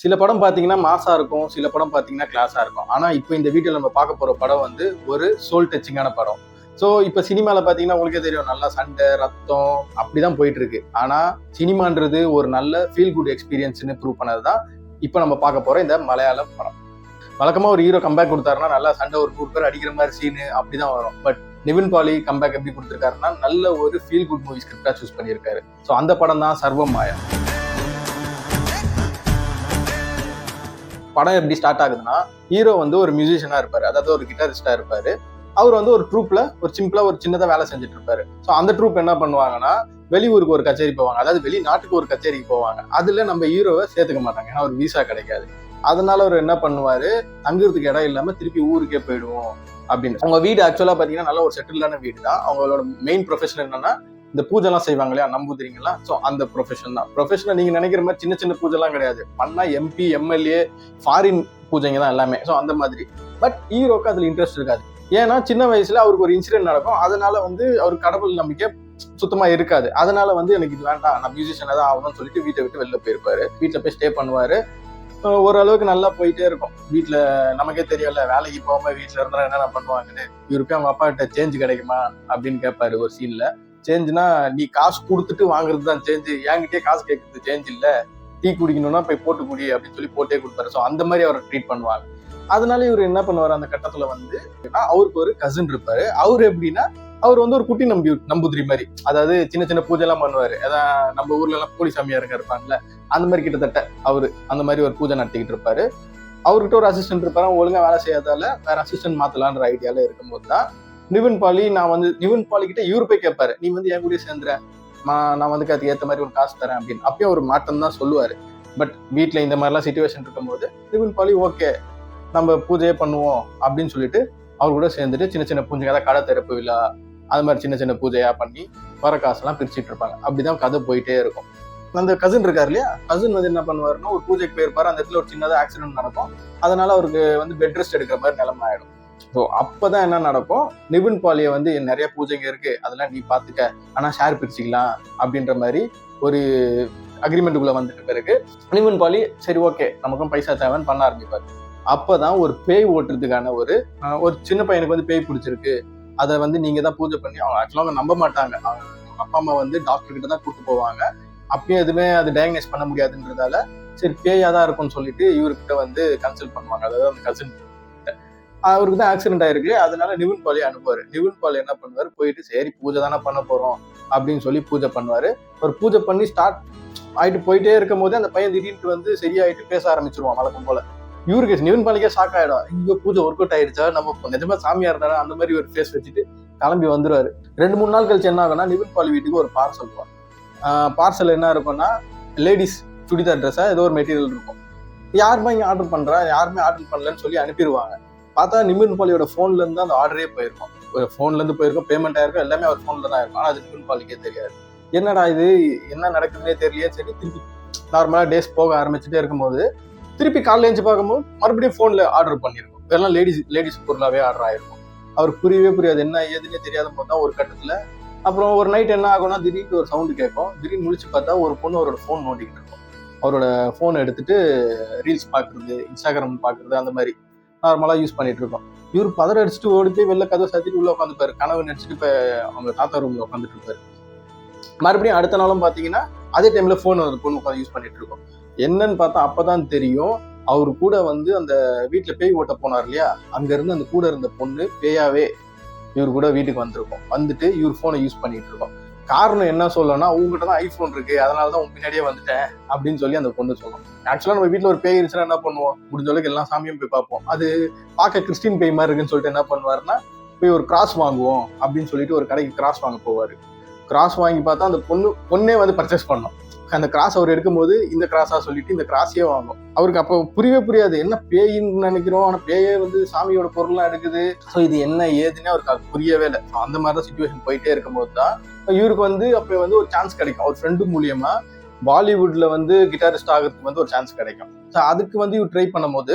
சில படம் பார்த்தீங்கன்னா மாஸா இருக்கும். சில படம் பார்த்தீங்கன்னா கிளாஸா இருக்கும். ஆனா, இப்ப இந்த வீடியோல நம்ம பார்க்க போற படம் வந்து ஒரு சோல் டச்சிங்கான படம். ஸோ, இப்ப சினிமால பார்த்தீங்கன்னா உங்களுக்கே தெரியும். நல்லா சண்டை, ரத்தம் அப்படிதான் போயிட்டு இருக்கு. ஆனா, சினிமான்றது ஒரு நல்ல ஃபீல் குட் எக்ஸ்பீரியன்ஸ்ன்னு ப்ரூவ் பண்ணது தான் இப்ப நம்ம பார்க்க போற இந்த மலையாளம் படம். வழக்கமா ஒரு ஹீரோ கம்பேக் குடுத்தாருன்னா, நல்லா சண்டை ஒரு 100 பேர் அடிக்கிற மாரி சீனு அப்படிதான் வரும். பட் நிவின் பாலி கம்பேக் எப்படி குடுத்திருக்காருன்னா, நல்ல ஒரு ஃபீல் குட் மூவி ஸ்கிரிப்ட்டா சூஸ் பண்ணியிருக்காரு. ஸோ, அந்த படம் தான் சர்வம் மாயா. படம் எப்படி ஸ்டார்ட் ஆகுதுன்னா, ஹீரோ வந்து ஒரு மியூசிஷியனா இருப்பாரு. அதாவது ஒரு கிட்டாரிஸ்டா இருப்பாரு. அவர் வந்து ஒரு ட்ரூப்ல ஒரு சிம்பிளா ஒரு சின்னதா வேலை செஞ்சுட்டு இருப்பாரு. ஸோ அந்த ட்ரூப் என்ன பண்ணுவாங்கன்னா, வெளியூருக்கு ஒரு கச்சேரி போவாங்க. அதாவது வெளிநாட்டுக்கு ஒரு கச்சேரிக்கு போவாங்க. அதுல நம்ம ஹீரோவை சேர்த்துக்க மாட்டாங்க. ஏன்னா ஒரு விசா கிடைக்காது. அதனால அவர் என்ன பண்ணுவாரு, தங்குறதுக்கு இடம் இல்லாம திருப்பி ஊருக்கே போயிடுவோம் அப்படின்னு. அவங்க வீடு ஆக்சுவலா பாத்தீங்கன்னா நல்ல ஒரு செட்டில்டான வீடு தான். அவங்களோட மெயின் ப்ரொஃபஷன் என்னன்னா, இந்த பூஜை எல்லாம் செய்வாங்க இல்லையா, நம்பூதிரிங்களா. ஸோ அந்த ப்ரொஃபஷன் தான். ப்ரொஃபஷனை நீங்க நினைக்கிற மாதிரி சின்ன சின்ன பூஜை எல்லாம் கிடையாது. பண்ணா எம்பி, எம்எல்ஏ, ஃபாரின் பூஜைங்க தான் எல்லாமே. ஸோ அந்த மாதிரி. பட் ஹீரோக்கு அதுல இன்ட்ரெஸ்ட் இருக்காது. ஏன்னா சின்ன வயசுல அவருக்கு ஒரு இன்சிடென்ட் நடக்கும். அதனால வந்து அவருக்கு கடவுள் நம்பிக்கை சுத்தமா இருக்காது. அதனால வந்து எனக்கு இது வேண்டாம், நான் மியூசிஷியனா தான் ஆகணும்னு சொல்லிட்டு வீட்டை விட்டு வெளில போயிருப்பாரு. வீட்டுல போய் ஸ்டே பண்ணுவாரு. ஓரளவுக்கு நல்லா போயிட்டே இருக்கும். வீட்டுல நமக்கே தெரியல, வேலைக்கு போகாம வீட்டுல இருந்தா என்னென்ன பண்ணுவாங்கன்னு. இவருக்கு அவங்க அப்பா கிட்ட சேஞ்ச் கிடைக்குமா அப்படின்னு கேட்பாரு ஒரு சீன்ல. சேஞ்சுனா, நீ காசு கொடுத்துட்டு வாங்குறது தான் சேஞ்சு, என்கிட்டயே காசு கேட்கறது சேஞ்ச் இல்ல, டீ குடிக்கணும்னா போய் போட்டு குடி அப்படின்னு சொல்லி போட்டே கொடுப்பாரு. ஸோ அந்த மாதிரி அவரை ட்ரீட் பண்ணுவாங்க. அதனால இவர் என்ன பண்ணுவாரு அந்த கட்டத்துல வந்து, அவருக்கு ஒரு கசின் இருப்பாரு. அவரு எப்படின்னா, அவர் வந்து ஒரு குட்டி நம்பூதிரி மாதிரி. அதாவது சின்ன சின்ன பூஜை எல்லாம் பண்ணுவாரு. அதான் நம்ம ஊர்ல எல்லாம் போலி சாமியாருங்க இருப்பாங்கல்ல, அந்த மாதிரி கிட்டத்தட்ட அவரு அந்த மாதிரி ஒரு பூஜை நடத்திக்கிட்டு இருப்பாரு. அவர்கிட்ட ஒரு அசிஸ்டன்ட் இருப்பாரு. ஒழுங்கா வேலை செய்யாதால வேற அசிஸ்டன்ட் மாத்தலான்ற ஐடியால இருக்கும்போது தான் நிவின் பாலி, நிவின் பாலி கிட்ட இவரு போய் கேட்பாரு, நீ வந்து என் கூட சேர்ந்துற, நான் வந்து அதுக்கு ஏத்த மாதிரி ஒரு காசு தரேன் அப்படின்னு. அப்பயும் ஒரு மாற்றம் தான் சொல்லுவாரு. பட் வீட்டுல இந்த மாதிரிலாம் சுச்சுவேஷன் இருக்கும்போது நிவின் பாலி ஓகே, நம்ம பூஜையே பண்ணுவோம் அப்படின்னு சொல்லிட்டு அவர் கூட சேர்ந்துட்டு சின்ன சின்ன பூஜைங்க, அதாவது கடை திறப்பு விழா, அது மாதிரி சின்ன சின்ன பூஜையா பண்ணி வர காசெல்லாம் பிரிச்சுட்டு இருப்பாங்க. அப்படிதான் கதை போயிட்டே இருக்கும். அந்த கசின் இருக்காரு இல்லையா, கசின் வந்து என்ன பண்ணுவாருன்னா, ஒரு பூஜைக்கு போயிருப்பாரு. அந்த இடத்துல ஒரு சின்னதா ஆக்சிடென்ட் நடக்கும். அதனால அவருக்கு வந்து பெட் ரெஸ்ட் எடுக்கிற மாதிரி நிலைமை ஆயிடும். ஸோ அப்பதான் என்ன நடக்கும், நிவின் பாலிய வந்து நிறைய பூஜைங்க இருக்கு, அதெல்லாம் நீ பாத்துக்க, ஆனா ஷேர் பிரிச்சுக்கலாம் அப்படின்ற மாதிரி ஒரு அக்ரிமெண்ட்டுக்குள்ள வந்துட்ட பிறகு நிவின் பாலி சரி ஓகே நமக்கும் பைசா தேவைன்னு பண்ண ஆரம்பிப்பாரு. அப்பதான் ஒரு பேய் ஓட்டுறதுக்கான ஒரு சின்ன பையனுக்கு வந்து பேய் பிடிச்சிருக்கு, அதை வந்து நீங்க தான் பூஜை பண்ணி, அவங்க ஆக்சுவலா அவங்க நம்ப மாட்டாங்க. அவங்க அப்பா அம்மா வந்து டாக்டர் கிட்ட தான் கூட்டு போவாங்க. அப்பயும் எதுவுமே அது டயக்னைஸ் பண்ண முடியாதுன்றதால சரி பேயா தான் இருக்கும்னு சொல்லிட்டு இவர்கிட்ட வந்து கன்சல்ட் பண்ணுவாங்க. அதாவது அந்த கசின் அவருக்கு தான் ஆக்சிடென்ட் ஆயிருக்கு. அதனால நிவின் பாலி அனுப்புவாரு. நிவின் பாலி என்ன பண்ணுவாரு, போயிட்டு சரி பூஜை தானே பண்ண போறோம் அப்படின்னு சொல்லி பூஜை பண்ணுவாரு. ஒரு பூஜை பண்ணி ஸ்டார்ட் ஆயிட்டு போயிட்டே இருக்கும் போதே அந்த பையன் திடீர்னு வந்து சரியாயிட்டு பேச ஆரம்பிச்சிருவான் வழக்கம் போல. இவருக்கு நிவின் பாலிக்கே ஷாக் ஆயிடும். இங்க பூஜை ஒர்க் அவுட் ஆயிடுச்சா, நம்ம நிஜமா சாமியா இருந்தாலும் அந்த மாதிரி ஒரு ஃபேஸ் வச்சுட்டு கிளம்பி வந்துருவாரு. 2-3 நாள் கழிச்சு என்ன ஆகும்னா, நிவின் பாலி வீட்டுக்கு ஒரு பார்சல் வரும். பார்சல் என்ன இருக்கும்னா, லேடிஸ் சுடிதார் ட்ரெஸ்ஸா ஏதோ ஒரு மெட்டீரியல் இருக்கும். யாருமே இங்க ஆர்டர் பண்றா, யாருமே ஆர்டர் பண்ணலன்னு சொல்லி அனுப்பிடுவாங்க. பார்த்தா நிவின் பாலியோட போன்ல இருந்து அந்த ஆர்டரே போயிருக்கும். போன்ல இருந்து போயிருக்கும், பேமெண்ட் ஆயிருக்கும், எல்லாமே அவர் போன்ல தான் இருக்கும். ஆனா அது நிவின் பாலிக்கே தெரியாது. என்னடா இது, என்ன நடக்குதுன்னே தெரியலையே. சரி திருப்பி நார்மலா டேஸ் போக ஆரம்பிச்சுட்டே இருக்கும்போது திருப்பி காலைல எழுந்து பார்க்கும்போது மறுபடியும் போன்ல ஆர்டர் பண்ணிருக்கும். இதெல்லாம் லேடிஸ் பொருளாவே ஆர்டர் ஆயிருக்கும். அவருக்கு புரியவே புரியாது, என்ன ஏதுன்னே தெரியாத போது தான் ஒரு கட்டத்துல அப்புறம் ஒரு நைட் என்ன ஆகும்னா, திடீர்னு ஒரு சவுண்டு கேட்கும். திடீர்னு முழிச்சு பார்த்தா ஒரு பொண்ணு அவரோட போன் நோண்டிக்கிட்டு இருக்கும். அவரோட போன் எடுத்துட்டு ரீல்ஸ் பாக்குறது, இன்ஸ்டாகிராம் பாக்குறது, அந்த மாதிரி நார்மலா யூஸ் பண்ணிட்டு இருக்கோம். இவர் பதற அடிச்சுட்டு ஓடி போய் வெளில கதவை சாத்திட்டு உள்ள உட்காந்துப்பாரு. கனவு நினைச்சிட்டு இப்ப அவங்க தாத்தா ரூம்ல உட்காந்துட்டு இருப்பாரு. மறுபடியும் அடுத்த நாளும் பாத்தீங்கன்னா அதே டைம்ல போன் ஒரு பொண்ணு உட்காந்து யூஸ் பண்ணிட்டு இருக்கோம். என்னன்னு பார்த்தா அப்பதான் தெரியும், அவரு கூட வந்து அந்த வீட்டுல பேய் ஓட்ட போனார் இல்லையா, அங்க இருந்து அந்த கூட இருந்த பொண்ணு பேயாவே இவர் கூட வீட்டுக்கு வந்திருக்கும். வந்துட்டு இவர் போனை யூஸ் பண்ணிட்டு இருக்கோம். காரணம் என்ன சொல்லணும்னா, உங்ககிட்ட தான் ஐபோன் இருக்கு, அதனாலதான் உங்க பின்னாடியே வந்துட்டேன் அப்படின்னு சொல்லி அந்த பொண்ணு சொல்லும். ஆக்சுவலா நம்ம வீட்டுல ஒரு பேய் இருந்துச்சுன்னா என்ன பண்ணுவோம், முடிஞ்ச அளவுக்கு எல்லா சாமியும் போய் பார்ப்போம். அது பார்க்க கிறிஸ்டின் பேய் மாதிரி இருக்குன்னு சொல்லிட்டு என்ன பண்ணுவாருன்னா, போய் ஒரு கிராஸ் வாங்குவோம் அப்படின்னு சொல்லிட்டு ஒரு கடைக்கு கிராஸ் வாங்க போவாரு. கிராஸ் வாங்கி பார்த்தா அந்த பொண்ணே வந்து பர்ச்சேஸ் பண்ணோம். அந்த கிராஸ் அவர் எடுக்கும்போது இந்த கிராஸா சொல்லிட்டு இந்த கிராஸையே வாங்கும். அவருக்கு அப்போ புரியவே புரியாது, என்ன பேயின்னு நினைக்கிறோம், ஆனா பேயே வந்து சாமியோட பொருள்லாம் எடுக்குது. ஸோ இது என்ன ஏதுன்னு அவருக்கு புரியவே இல்லை. அந்த மாதிரிதான் சுச்சுவேஷன் போயிட்டே இருக்கும்போது தான் இவருக்கு வந்து அப்ப வந்து ஒரு சான்ஸ் கிடைக்கும். அவர் ஃப்ரெண்டு மூலியமா பாலிவுட்ல வந்து கிட்டாரிஸ்ட் ஆகிறதுக்கு வந்து ஒரு சான்ஸ் கிடைக்கும். ஸோ அதுக்கு வந்து இவர் ட்ரை பண்ணும்போது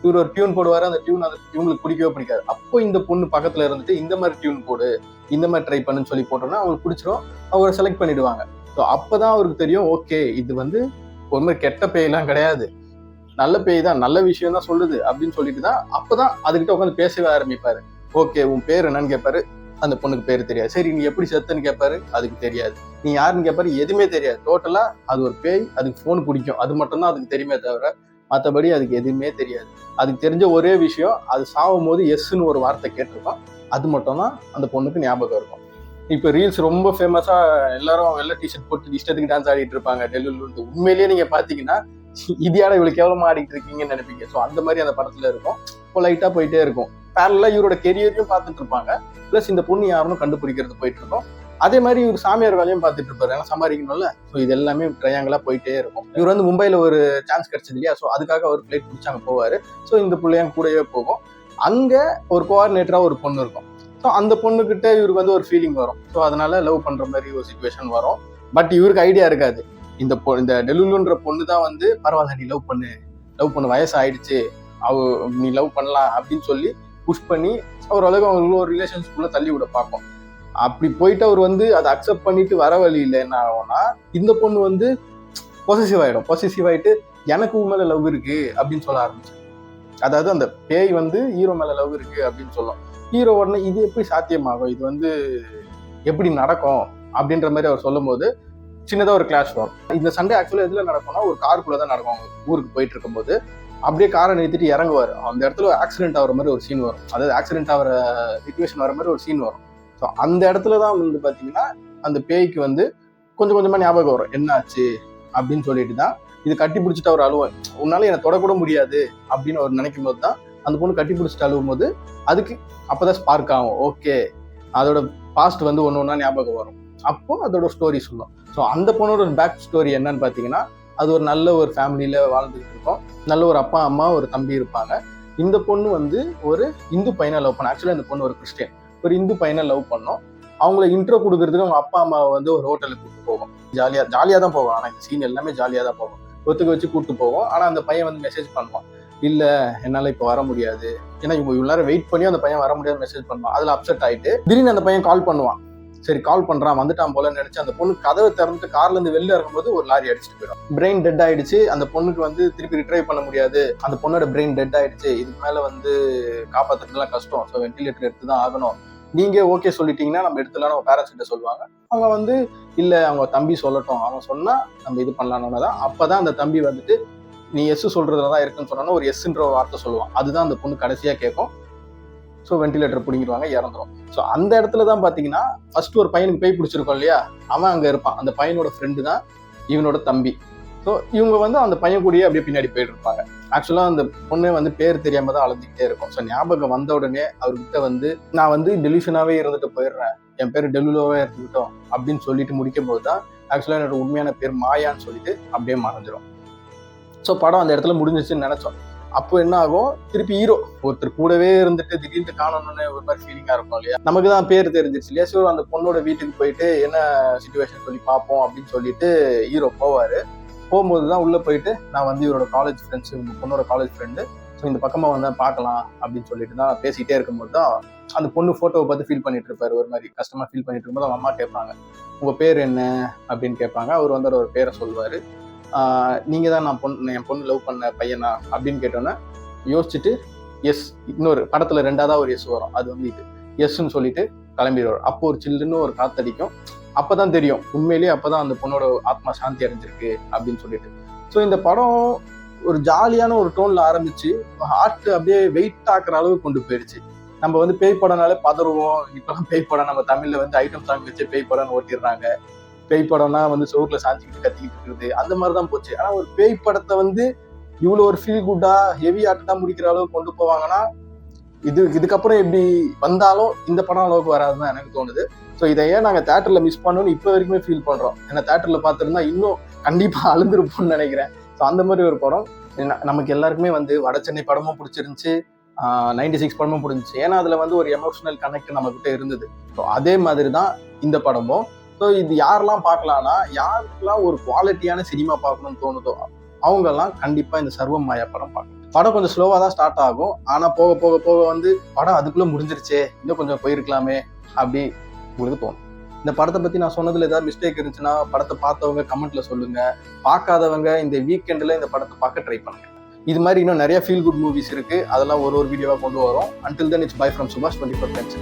இவர் ஒரு டியூன் போடுவாரு. அந்த டியூன் இவங்களுக்கு பிடிக்கவே பிடிக்காது. அப்போ இந்த பொண்ணு பக்கத்துல இருந்துட்டு இந்த மாதிரி டியூன் போடு, இந்த மாதிரி ட்ரை பண்ணுன்னு சொல்லி போட்டோம்னா அவங்களுக்கு பிடிச்சிரும். அவரை செலக்ட் பண்ணிடுவாங்க. ஸோ அப்பதான் அவருக்கு தெரியும், ஓகே இது வந்து ஒரு மாதிரி கெட்ட பேயெல்லாம் கிடையாது, நல்ல பேய் தான், நல்ல விஷயம் தான் சொல்லுது அப்படின்னு சொல்லிட்டு தான் அப்பதான் அதுகிட்ட உட்காந்து பேசவே ஆரம்பிப்பாரு. ஓகே, உன் பேர் என்னன்னு கேட்பாரு. அந்த பொண்ணுக்கு பேரு தெரியாது. சரி, நீ எப்படி செத்துன்னு கேட்பாரு. அதுக்கு தெரியாது. நீ யாருன்னு கேட்பாரு. எதுவுமே தெரியாது. டோட்டலா அது ஒரு பேய், அதுக்கு போன் பிடிக்கும், அது மட்டும் தான் அதுக்கு தெரியுமே தவிர மற்றபடி அதுக்கு எதுவுமே தெரியாது. அதுக்கு தெரிஞ்ச ஒரே விஷயம், அது சாகும் போது எஸ்ன்னு ஒரு வார்த்தை கேட்டிருக்கோம். அது மட்டும் தான் அந்த பொண்ணுக்கு ஞாபகம் இருக்கும். இப்போ ரீல்ஸ் ரொம்ப ஃபேமஸா எல்லாரும் வெள்ளை டிஷர்ட் போட்டு இஷ்டத்துக்கு டான்ஸ் ஆடிட்டு இருப்பாங்க டெல்லியில. உண்மையிலேயே நீங்க பாத்தீங்கன்னா இந்தியாவில் இவ்வளவு கேவலமா ஆடிட்டு இருக்கீங்கன்னு நினைப்பீங்க. ஸோ அந்த மாதிரி அந்த படத்துல இருக்கும். இப்போ லைட்டா போயிட்டே இருக்கும். பேரலா இவரோட கெரியரையும் பார்த்துட்டு இருப்பாங்க. பிளஸ் இந்த பொண்ணு யாருன்னு கண்டுபிடிக்கிறது போயிட்டு இருக்கும். அதே மாதிரி இவர் சாமியார் வேலையும் பார்த்துட்டு இருப்பாரு. ஏன்னா சம்பாதிக்கணும்ல. ஸோ இது எல்லாமே ட்ரையாங்கிளா போயிட்டே இருக்கும். இவர் வந்து மும்பைல ஒரு சான்ஸ் கிடைச்சது இல்லையா. ஸோ அதுக்காக அவர் பிளைட் பிடிச்சி அங்கே போவாரு. ஸோ இந்த பிள்ளைங்க கூடவே போகும். அங்க ஒரு கோஆர்டினேட்டரா ஒரு பொண்ணு இருக்கும். ஸோ அந்த பொண்ணுகிட்ட இவருக்கு வந்து ஒரு ஃபீலிங் வரும். ஸோ அதனால லவ் பண்ற மாதிரி ஒரு சுச்சுவேஷன் வரும். பட் இவருக்கு ஐடியா இருக்காது. இந்த டெலுலுன்ற பொண்ணு தான் வந்து பரவாயில்ல நீ லவ் பண்ணு வயசு ஆயிடுச்சு, நீ லவ் பண்ணலாம் அப்படின்னு சொல்லி புஷ் பண்ணி ஓரளவுக்கு அவங்களுக்கு ஒரு ரிலேஷன்ஷிப்ல தள்ளி விட பார்ப்போம். அப்படி போயிட்டு அவர் வந்து அதை அக்செப்ட் பண்ணிட்டு வர வழி இல்லை. என்ன ஆகும்னா இந்த பொண்ணு வந்து பொசசிவ் ஆயிட்டு எனக்கு உன் மேல லவ் இருக்கு அப்படின்னு சொல்ல ஆரம்பிச்சு. அதாவது அந்த பேய் வந்து ஹீரோ மேல லவ் இருக்கு அப்படின்னு சொல்லும். ஹீரோ உடனே இது எப்படி சாத்தியமாகும், இது வந்து எப்படி நடக்கும் அப்படின்ற மாதிரி அவர் சொல்லும் போது சின்னதாக ஒரு கிளாஷ் வரும். இந்த சண்டே ஆக்சுவலாக எதுல நடக்கும்னா ஒரு காருக்குள்ள தான் நடக்கும். அவங்க ஊருக்கு போயிட்டு இருக்கும்போது அப்படியே காரை நிறுத்திட்டு இறங்குவார். அந்த இடத்துல ஆக்சிடென்ட் ஆகிற மாதிரி ஒரு சீன் வரும். அதாவது ஆக்சிடென்ட் ஆகிற சிச்சுவேஷன் வர மாதிரி ஒரு சீன் வரும். ஸோ அந்த இடத்துல தான் வந்து பார்த்தீங்கன்னா அந்த பேய்க்கு வந்து கொஞ்சம் கொஞ்சமாக ஞாபகம் வரும் என்ன ஆச்சு அப்படின்னு சொல்லிட்டு தான் இது கட்டி பிடிச்சிட்டு அவர் அழுவார். உன்னால என்னை தொடக்கூட முடியாது அப்படின்னு அவர் நினைக்கும் போது தான் அந்த பொண்ணு கட்டி பிடிச்சிட்டு அழுவும் போது அதுக்கு அப்போதான் ஸ்பார்க் ஆகும். ஓகே, அதோட பாஸ்ட் வந்து ஒன்று ஒன்றா ஞாபகம் வரும். அப்போ அதோட ஸ்டோரி சொல்லும். ஸோ அந்த பொண்ணோட பேக் ஸ்டோரி என்னன்னு பார்த்தீங்கன்னா அது ஒரு நல்ல ஒரு ஃபேமிலியில வாழ்ந்துட்டு இருக்கோம். நல்ல ஒரு அப்பா அம்மா ஒரு தம்பி இருப்பாங்க. இந்த பொண்ணு வந்து ஒரு இந்து பையனை லவ் பண்ண. ஆக்சுவலாக இந்த பொண்ணு ஒரு கிறிஸ்டியன். ஒரு இந்து பையனை லவ் பண்ணோம். அவங்கள இன்ட்ரோ கொடுக்கறதுக்கு அவங்க அப்பா அம்மாவை வந்து ஒரு ஹோட்டலுக்கு கூப்பிட்டு போவோம். ஜாலியாக தான் போவோம். ஆனால் இந்த சீன் எல்லாமே ஜாலியாக தான் போவோம். ஒத்துக்க வச்சு கூப்பிட்டு போவோம். ஆனால் அந்த பையன் வந்து மெசேஜ் பண்ணுவான், இல்லை என்னால் இப்போ வர முடியாது. ஏன்னா இவங்க இவ்வளோ நேரம் வெயிட் பண்ணி அந்த பையன் வர முடியாது மெசேஜ் பண்ணுவான். அதில் அப்செட் ஆகிட்டு திடீர்னு அந்த பையன் கால் பண்ணுவான். சரி கால் பண்றான், வந்துட்டான் போல நினைச்சு அந்த பொண்ணு கதவை திறந்துட்டு கார்ல இருந்து வெளில இருக்கும்போது ஒரு லாரி அடிச்சுட்டு போயிடும். பிரெயின் டெட் ஆயிடுச்சு. அந்த பொண்ணுக்கு வந்து திருப்பி ரிட்ரைவ் பண்ண முடியாது. அந்த பொண்ணோட பிரெயின் டெட் ஆயிடுச்சு. இதுக்கு மேல வந்து காப்பாத்துறதுலாம் கஷ்டம். ஸோ வென்டிலேட்டர் எடுத்து தான் ஆகணும். நீங்க ஓகே சொல்லிட்டீங்கன்னா நம்ம எடுத்துலாம் நம்ம பேரண்ட்ஸ் கிட்ட சொல்லுவாங்க. அவங்க வந்து இல்ல அவங்க தம்பி சொல்லட்டும், அவன் சொன்னா நம்ம இது பண்ணலாம்னு தான். அப்பதான் அந்த தம்பி வந்துட்டு நீ எஸ் சொல்றதுலதான் இருக்குன்னு சொன்னா ஒரு எஸ்ன்ற ஒரு வார்த்தை சொல்லுவான். அதுதான் அந்த பொண்ணு கடைசியா கேட்கும். ஸோ வென்டிலேட்டர் பிடிங்கிடுவாங்க, இறந்துரும். ஸோ அந்த இடத்துல தான் பார்த்தீங்கன்னா ஃபர்ஸ்ட் ஒரு பையனுக்கு பேய் பிடிச்சிருக்கோம் இல்லையா, அவன் அங்கே இருப்பான். அந்த பையனோட ஃப்ரெண்டு தான் இவனோட தம்பி. ஸோ இவங்க வந்து அந்த பையன் கூடயே அப்படியே பின்னாடி போயிட்டு இருப்பாங்க. ஆக்சுவலாக அந்த பொண்ணு வந்து பேர் தெரியாம தான் அழைஞ்சிக்கிட்டே இருக்கும். ஸோ ஞாபகம் வந்த உடனே அவர்கிட்ட வந்து நான் வந்து டெலியூஷனாகவே இருந்துட்டு போயிடுறேன், என் பேர் டெலுலோவே இருந்துக்கிட்டோம் அப்படின்னு சொல்லிட்டு முடிக்கும் போது தான் ஆக்சுவலாக என்னோட உண்மையான பேர் மாயான்னு சொல்லிட்டு அப்படியே மறைஞ்சிடும். ஸோ படம் அந்த இடத்துல முடிஞ்சிச்சுன்னு நினைச்சோம். அப்போ என்ன ஆகும், திருப்பி ஹீரோ ஒருத்தர் கூடவே இருந்துட்டு திடீர்னு காணணும்னு ஒரு மாதிரி ஃபீலிங்கா இருக்கும் இல்லையா. நமக்கு தான் பேர் தெரிஞ்சிருச்சு இல்லையா. ஸோ அந்த பொண்ணோட வீட்டுக்கு போயிட்டு என்ன சிச்சுவேஷன் சொல்லி பார்ப்போம் அப்படின்னு சொல்லிட்டு ஹீரோ போவாரு. போகும்போது தான் உள்ள போயிட்டு நான் வந்து இவரோட காலேஜ் ஃப்ரெண்ட்ஸ், உங்க பொண்ணோட காலேஜ் ஃப்ரெண்டு, ஸோ இந்த பக்கமா வந்தா பார்க்கலாம் அப்படின்னு சொல்லிட்டு தான் பேசிட்டே இருக்கும்போது தான் அந்த பொண்ணு போட்டோவை பார்த்து ஃபீல் பண்ணிட்டு இருப்பாரு. ஒரு மாதிரி கஷ்டமா ஃபீல் பண்ணிட்டு இருக்கும்போது அவங்க அம்மா கேட்பாங்க, உங்க பேர் என்ன அப்படின்னு கேட்பாங்க. அவர் வந்து ஒரு பேரை சொல்லுவாரு. நீங்க தான் என் பொண்ணு லவ் பண்ண பையனா அப்படின்னு கேட்டோன்னே யோசிச்சுட்டு எஸ், இன்னொரு படத்துல ரெண்டாவதா ஒரு எஸ் வரும், அது வந்து இது எஸ்ன்னு சொல்லிட்டு கிளம்பிடுவார். அப்போ ஒரு சில்லுன்னு ஒரு காத்தடிக்கும். அப்பதான் தெரியும் உண்மையிலேயே, அப்பதான் அந்த பொண்ணோட ஆத்மா சாந்தி அடைஞ்சிருக்கு அப்படின்னு சொல்லிட்டு. ஸோ இந்த படம் ஒரு ஜாலியான ஒரு டோன்ல ஆரம்பிச்சு ஹார்ட் அப்படியே வெயிட் ஆக்குற அளவுக்கு கொண்டு போயிடுச்சு. நம்ம வந்து பேய் படம்னாலே பதறுவோம். இப்பெல்லாம் பேய் படம் நம்ம தமிழ்ல வந்து ஐட்டம் சாங் வச்சு பேய் படம்னு ஓட்டிடுறாங்க. பேய் படம்னா வந்து சோர்ல சாஞ்சிக்கிட்டு கத்திக்கிட்டு இருக்குது, அந்த மாதிரிதான் போச்சு. ஆனா ஒரு பேய் படத்தை வந்து இவ்வளவு ஒரு ஃபீல் குட்டா ஹெவி ஆட்டா முடிக்கிற அளவுக்கு கொண்டு போவாங்கன்னா இதுக்கப்புறம் எப்படி வந்தாலும் இந்த படம் அளவுக்கு வராதுதான் எனக்கு தோணுது. ஸோ இதை ஏன் நாங்கள் தேட்டர்ல மிஸ் பண்ணோம்னு இப்போ வரைக்குமே ஃபீல் பண்றோம். ஏன்னா தேட்டர்ல பார்த்துருந்தா இன்னும் கண்டிப்பா அழுந்திருப்போம்னு நினைக்கிறேன். ஸோ அந்த மாதிரி ஒரு படம் நமக்கு எல்லாருக்குமே வந்து வட சென்னை படமும் பிடிச்சிருந்துச்சு, 96 படமும் பிடிச்சிச்சு. ஏன்னா அதுல வந்து ஒரு எமோஷனல் கனெக்ட் நம்ம கிட்ட இருந்தது. ஸோ அதே மாதிரி தான் இந்த படமும். ஸோ இது யாரெல்லாம் பார்க்கலாம்னா, யாருக்கெல்லாம் ஒரு குவாலிட்டியான சினிமா பார்க்கணும்னு தோணுதோ அவங்கெல்லாம் கண்டிப்பா இந்த சர்வம் மாயா படம் பார்க்கணும். படம் கொஞ்சம் ஸ்லோவா தான் ஸ்டார்ட் ஆகும். ஆனா போக போக போக வந்து படம் அதுக்குள்ள முடிஞ்சிருச்சே, இன்னும் கொஞ்சம் போயிருக்கலாமே அப்படி உங்களுக்கு தோணும். இந்த படத்தை பத்தி நான் சொன்னதுல ஏதாவது மிஸ்டேக் இருந்துச்சுன்னா படத்தை பார்த்தவங்க கமெண்ட்ல சொல்லுங்க. பார்க்காதவங்க இந்த வீக்கெண்ட்ல இந்த படத்தை பார்க்க ட்ரை பண்ணுங்க. இது மாதிரி இன்னும் நிறைய ஃபீல் குட் மூவிஸ் இருக்கு, அதெல்லாம் ஒரு வீடியோவா கொண்டு வரோம். Until then, it's bye from Subhash 24 Times.